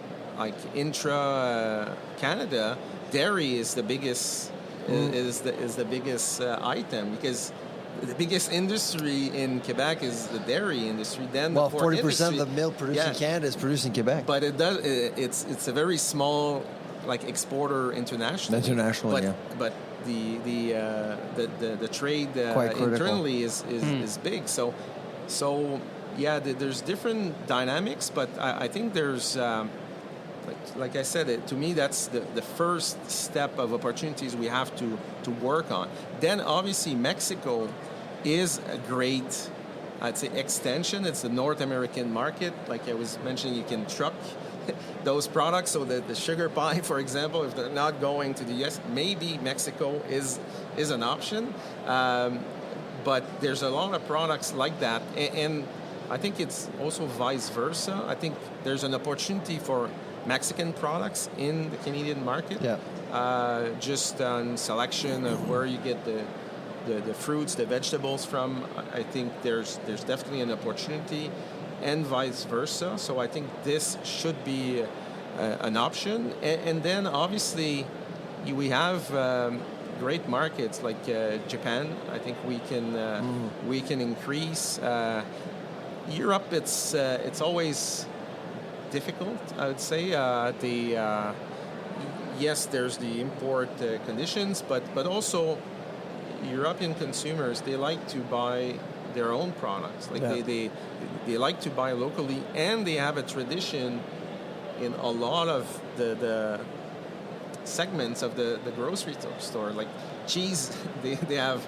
intra Canada, dairy is the biggest is the biggest item, because the biggest industry in Quebec is the dairy industry. Then the 40% of the milk produced in Canada is produced in Quebec. But it's a very small exporter internationally. Internationally, but the trade internally is big. So there's different dynamics, but I think there's. Like I said, to me, that's the first step of opportunities we have to work on. Then, obviously, Mexico is a great, I'd say, extension. It's the North American market. Like I was mentioning, you can truck those products. So the sugar pie, for example, if they're not going to the U.S., maybe Mexico is an option. But there's a lot of products like that. And I think it's also vice versa. I think there's an opportunity for Mexican products in the Canadian market, just on selection of where you get the fruits, the vegetables from. I think there's definitely an opportunity, and vice versa. So I think this should be an option. And then obviously we have great markets like Japan. I think we can increase. Europe, it's always difficult, I would say. Yes, there's the import conditions, but also European consumers, they like to buy their own products. They like to buy locally, and they have a tradition in a lot of the segments of the grocery store. Like cheese, they have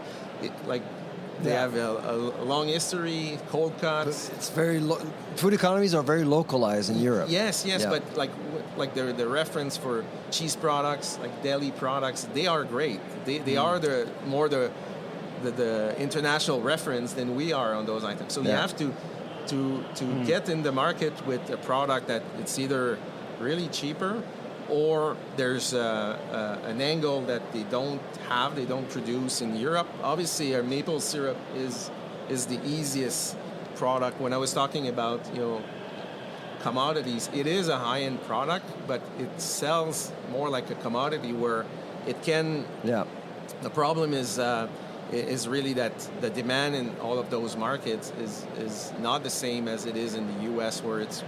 They have a long history, cold cuts. It's very food economies are very localized in Europe. Yes, but like the reference for cheese products, like deli products, they are great. They are the international reference than we are on those items. So you have to to get in the market with a product that it's either really cheaper or there's an angle that they don't produce in Europe. Obviously, our maple syrup is the easiest product. When I was talking about, commodities, it is a high-end product, but it sells more like a commodity where it can... Yeah. The problem is really that the demand in all of those markets is not the same as it is in the U.S., where it's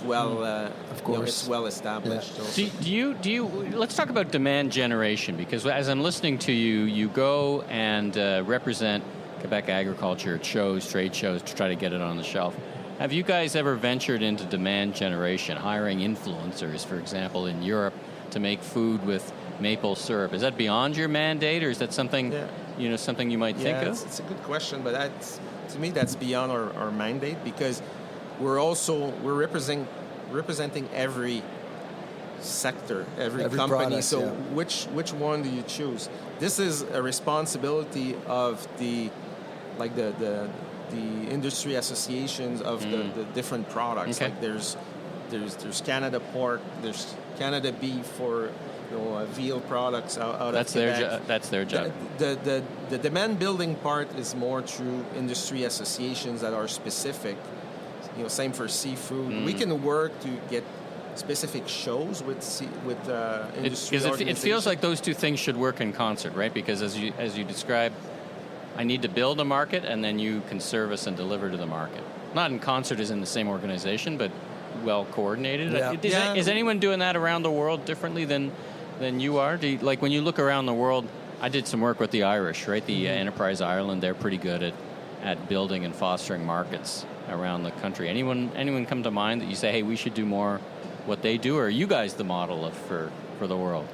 well, of course, it's well established. Yeah. Do you? Let's talk about demand generation, because as I'm listening to you, you go and represent Quebec agriculture at shows, trade shows, to try to get it on the shelf. Have you guys ever ventured into demand generation, hiring influencers, for example, in Europe, to make food with maple syrup? Is that beyond your mandate, or is that something something you might think of? It's a good question, but to me that's beyond our mandate, because we're representing every sector, every company. Product, so which one do you choose? This is a responsibility of the industry associations of the different products. Okay. Like there's Canada pork, there's Canada beef for veal products out of Quebec. That's their job. The demand building part is more through industry associations that are specific. Same for seafood. We can work to get specific shows with industry organizations. It feels like those two things should work in concert, right? Because as you described, I need to build a market, and then you can service and deliver to the market. Not in concert as in the same organization, but well coordinated. Yeah. Is anyone doing that around the world differently than you are? Like when you look around the world, I did some work with the Irish, right? The Enterprise Ireland, they're pretty good at building and fostering markets around the country. Anyone come to mind that you say, hey, we should do more what they do, or are you guys the model for the world?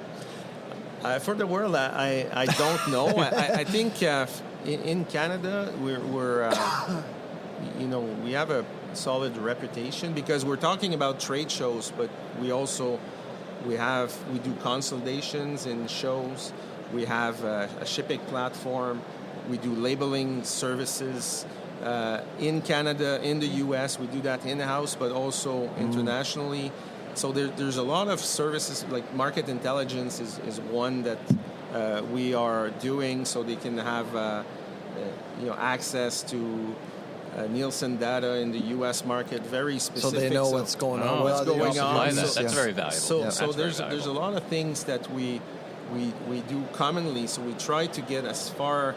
For the world, I don't know. I think in Canada we're we have a solid reputation because we're talking about trade shows, but we do consolidations in shows. We have a shipping platform. We do labeling services in Canada, in the U.S. We do that in-house, but also internationally. So there's a lot of services, like market intelligence is one that we are doing, so they can have access to Nielsen data in the U.S. market, very specific. So they know what's going on. What's going on. That's very valuable. So there's a lot of things that we do commonly. So we try to get as far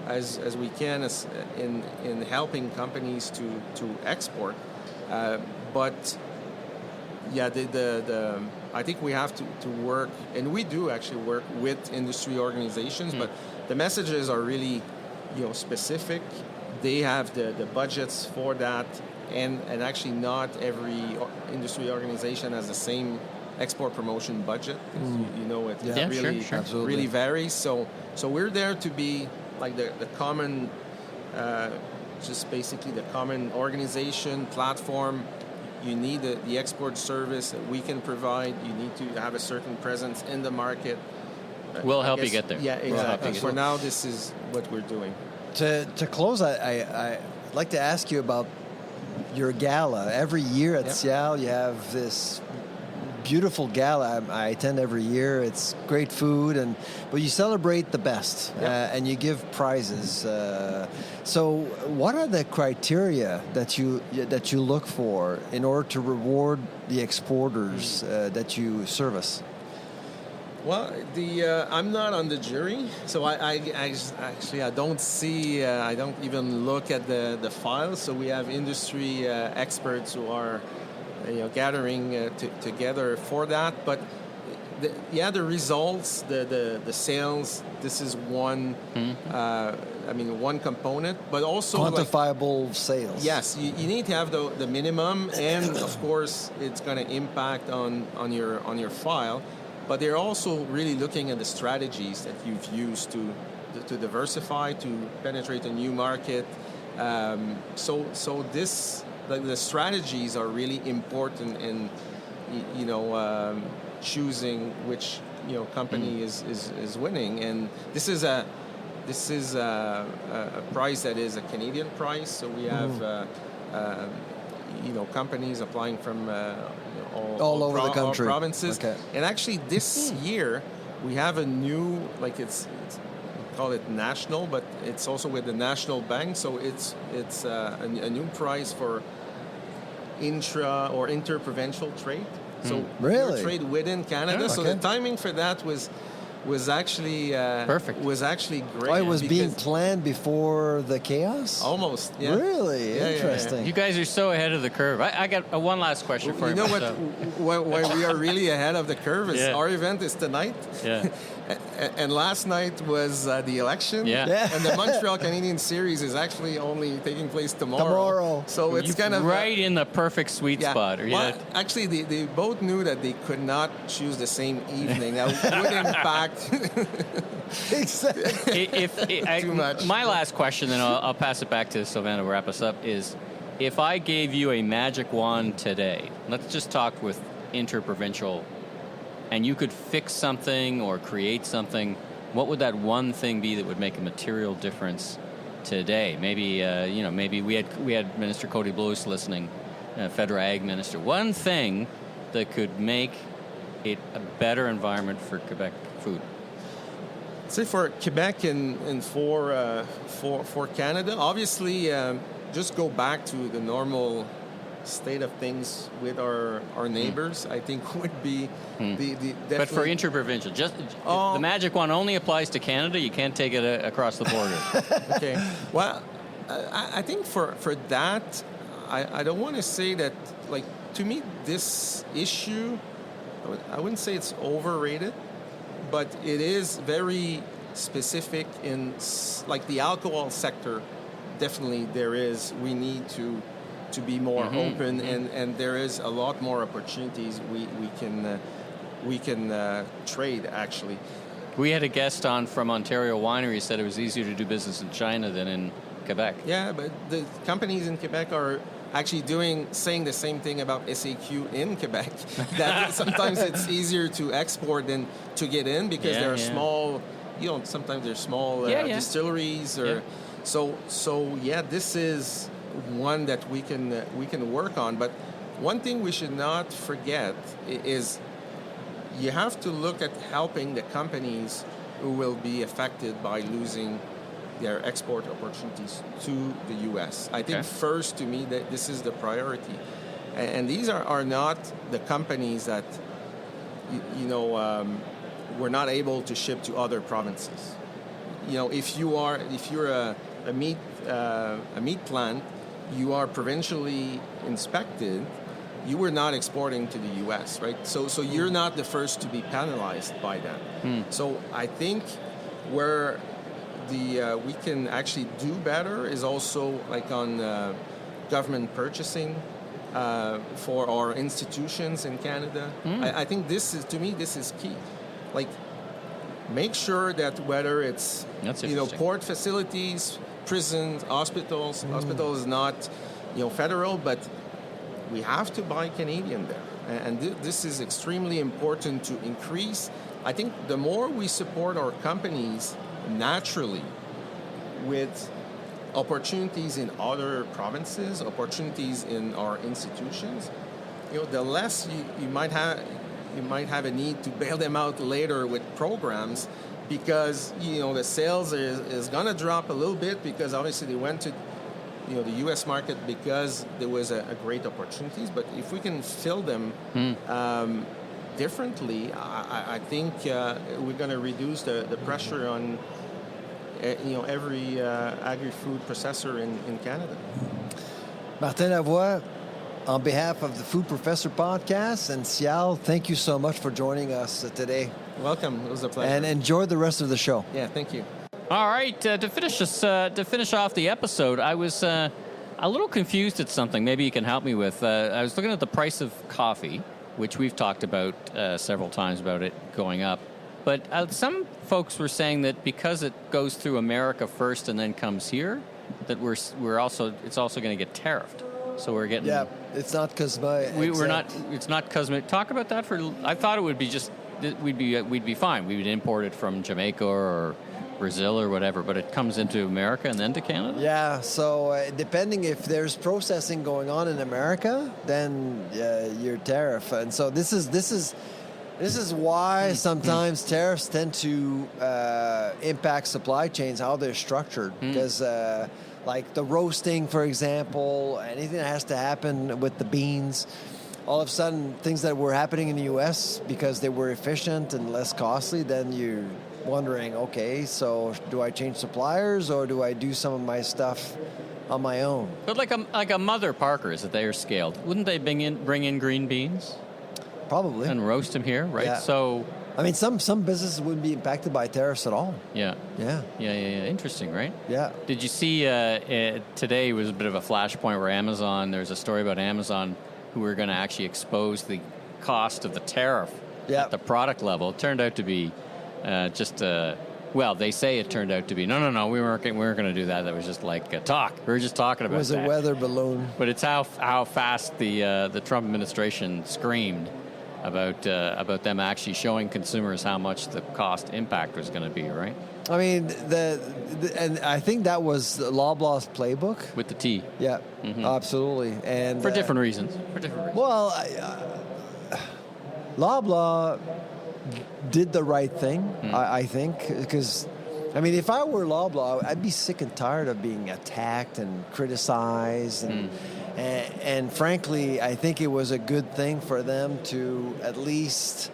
as we can in helping companies to export, but. Yeah, I think we have to work, and we do actually work with industry organizations, but the messages are really, specific. They have the budgets for that, and actually not every industry organization has the same export promotion budget. It really varies. So we're there to be like the common, just basically the common organization platform. You need the export service that we can provide. You need to have a certain presence in the market. We'll help you get there. Yeah, exactly. For now, this is what we're doing. To close, I'd like to ask you about your gala. Every year at SIAL, you have this beautiful gala. I attend every year. It's great food, but you celebrate the best, and you give prizes. So, what are the criteria that you look for in order to reward the exporters that you service? Well, I'm not on the jury, so I don't see. I don't even look at the files. So we have industry experts who are gathering together for that. But the results, the sales. This is one. One component, but also quantifiable sales. Yes, you need to have the minimum, and of course, it's going to impact on your file. But they're also really looking at the strategies that you've used to diversify, to penetrate a new market. So the strategies are really important in choosing which company is winning. And this is a prize that is a Canadian prize. So we have companies applying from all over the country, all provinces. Okay. And actually, this year we have a new, it's call it national, but it's also with the National Bank. So it's a new prize for intra or interprovincial trade. So really? trade within Canada. Oh, so okay. the timing for that was actually perfect. Was actually great. Oh, it was being because- planned before the chaos? almost. Yeah. Really? Yeah, Interesting. You guys are so ahead of the curve. I got one last question for you. You know what? So- Why we are really ahead of the curve is Yeah. our event is tonight. Yeah. And last night was the election. Yeah. Yeah. And the Montreal Canadian Series is actually only taking place tomorrow. So it's kind of right in the perfect sweet yeah. spot. Or, Well, actually, they both knew that they could not choose the same evening. That would impact. Exactly. Too much. My last question, then I'll pass it back to Sylvain to wrap us up, is if I gave you a magic wand today, let's just talk with interprovincial, and you could fix something or create something, what would that one thing be that would make a material difference today? Maybe maybe we had Minister Cody Blues listening, Federal Ag Minister. One thing that could make it a better environment for Quebec food. Say for Quebec and for Canada, obviously, just go back to the normal state of things with our neighbors. I think would be the But for definitely- interprovincial, just Oh. the magic one only applies to Canada. You can't take it across the border. Okay. Well, I think for that, I don't want to say that, to me, this issue, I wouldn't say it's overrated, but it is very specific in, the alcohol sector. Definitely we need to be more open, and there is a lot more opportunities we can trade, actually. We had a guest on from Ontario Winery said it was easier to do business in China than in Quebec. Yeah, but the companies in Quebec are actually saying the same thing about SAQ in Quebec. That sometimes it's easier to export than to get in because they're small. Sometimes they're small distilleries or so. This is one that we can work on. But one thing we should not forget is you have to look at helping the companies who will be affected by losing their export opportunities to the U.S. I think first, to me, that this is the priority. And these are not the companies that, we're not able to ship to other provinces. If you're a meat plant, you are provincially inspected, you were not exporting to the U.S., right? So you're not the first to be penalized by that. So I think where we can actually do better is also on government purchasing for our institutions in Canada. I think this is key. Make sure that whether it's port facilities, prisons, hospitals. Hospital is not federal, but we have to buy Canadian there, and this is extremely important to increase. I think the more we support our companies naturally with opportunities in other provinces, opportunities in our institutions, the less you might have a need to bail them out later with programs, because the sales is going to drop a little bit because obviously they went to the U.S. market because there was a great opportunities. But if we can fill them differently, I think we're going to reduce the pressure on every agri-food processor in Canada. Martin Lavoie, on behalf of the Food Professor Podcast and SIAL, thank you so much for joining us today. Welcome. It was a pleasure. And enjoy the rest of the show. Yeah, thank you. All right, to finish off the episode, I was a little confused at something. Maybe you can help me with. I was looking at the price of coffee, which we've talked about several times about it going up. But some folks were saying that because it goes through America first and then comes here, that it's also going to get tariffed. So we're getting it's not cosmetic. It's not cosmetic. Talk about that I thought it would be just we'd be fine. We would import it from Jamaica or Brazil or whatever, but it comes into America and then to Canada? Yeah, so depending if there's processing going on in America, then your tariff. And so this is why sometimes tariffs tend to impact supply chains, how they're structured. Because like the roasting, for example, anything that has to happen with the beans, all of a sudden things that were happening in the U.S. because they were efficient and less costly, then you're wondering, okay, so do I change suppliers or do I do some of my stuff on my own? But like a Mother Parkers, if they are scaled, wouldn't they bring in green beans Probably. and roast them here, right? Yeah. So I mean, some businesses wouldn't be impacted by tariffs at all. yeah. Yeah. Interesting, right? Yeah. Did you see today was a bit of a flashpoint where Amazon, there's a story about Amazon who were going to actually expose the cost of the tariff Yeah. at the product level. It turned out to be well, they say it turned out to be, no, we weren't going to do that. That was just like a talk. We were just talking about It was that. a weather balloon. But it's how fast the Trump administration screamed about them actually showing consumers how much the cost impact was going to be, right? I mean, and I think that was Loblaw's playbook. With the T. Yeah, absolutely. And For different reasons. Well, Loblaw did the right thing, I think, because, I mean, if I were Loblaw, I'd be sick and tired of being attacked and criticized. And frankly, I think it was a good thing for them to at least,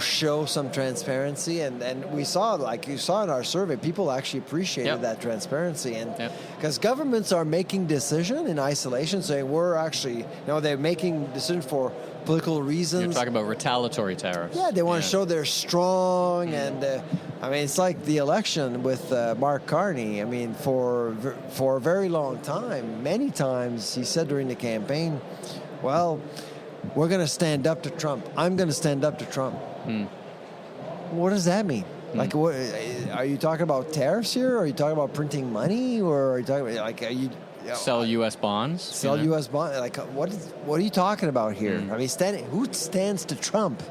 show some transparency. And we saw, like you saw in our survey, people actually appreciated that transparency. And because governments are making decisions in isolation, saying we're actually, they're making decisions for political reasons. You're talking about retaliatory tariffs. Yeah, they want to show they're strong. And I mean, it's like the election with Mark Carney. I mean, for a very long time, many times he said during the campaign, well, we're going to stand up to Trump. I'm going to stand up to Trump. What does that mean? Like, what are you talking about tariffs here? Or are you talking about printing money? Or are you talking about, like, are you... Sell U.S. bonds? Sell U.S. bonds? Like, what are you talking about here? I mean, who stands to Trump?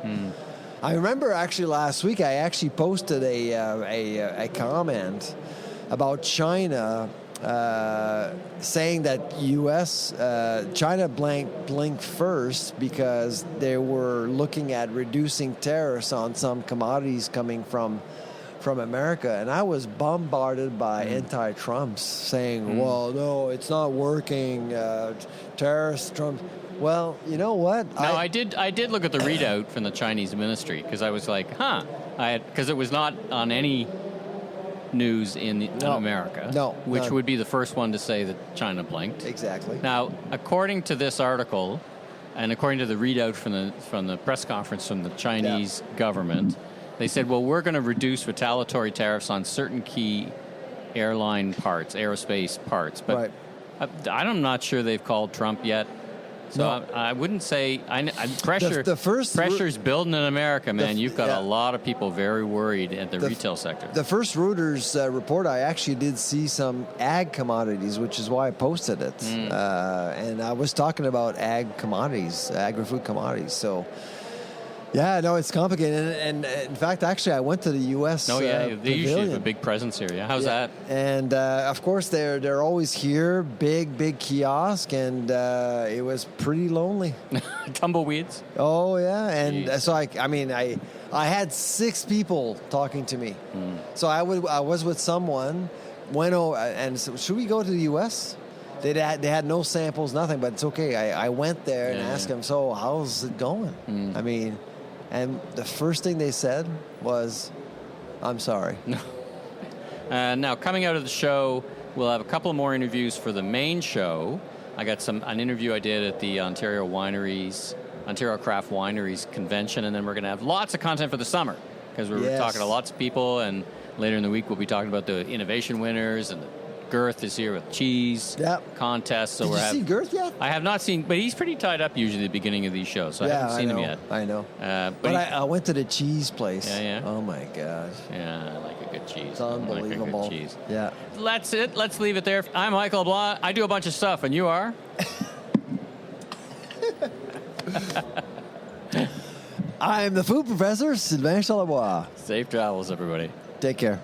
I remember actually last week I actually posted a comment about China saying that China blinked first because they were looking at reducing tariffs on some commodities coming from America, and I was bombarded by anti-Trumps saying, well, no, it's not working, tariffs, Trump. Well, you know what? No, I did look at the readout from the Chinese ministry because I was like, because it was not on any news in America, which would be the first one to say that China blinked. Exactly. Now, according to this article, and according to the readout from the press conference from the Chinese government, they said, well, we're going to reduce retaliatory tariffs on certain key airline parts, aerospace parts. But I'm not sure they've called Trump yet. So I wouldn't say pressure's building in America, man. You've got a lot of people very worried at the retail sector. The first Reuters report, I actually did see some ag commodities, which is why I posted it. And I was talking about ag commodities, agri-food commodities. So, yeah, no, it's complicated. And in fact, actually, I went to the U.S. They usually have a big presence here. Yeah, how's that? And of course, they're always here, big kiosk, and it was pretty lonely. Tumbleweeds. Oh yeah, and so I had 6 people talking to me. So I was with someone, went over and said, should we go to the U.S.? They had no samples, nothing, but it's okay. I went there and asked them, so how's it going? I mean. And the first thing they said was, I'm sorry. Now, coming out of the show, we'll have a couple more interviews for the main show. I got an interview I did at the Ontario Craft Wineries convention, and then we're going to have lots of content for the summer because we're talking to lots of people, and later in the week we'll be talking about the innovation winners, and Girth is here with cheese contest. So Did you see Girth yet? I have not seen, but he's pretty tied up usually at the beginning of these shows, so I haven't seen him yet. I know. But I went to the cheese place. Yeah. Oh my gosh. Yeah, I like a good cheese. It's unbelievable. I like a good cheese. Yeah. That's it. Let's leave it there. I'm Michael LeBlanc. I do a bunch of stuff, and you are? I'm the food professor, Sylvain Charlebois. Safe travels, everybody. Take care.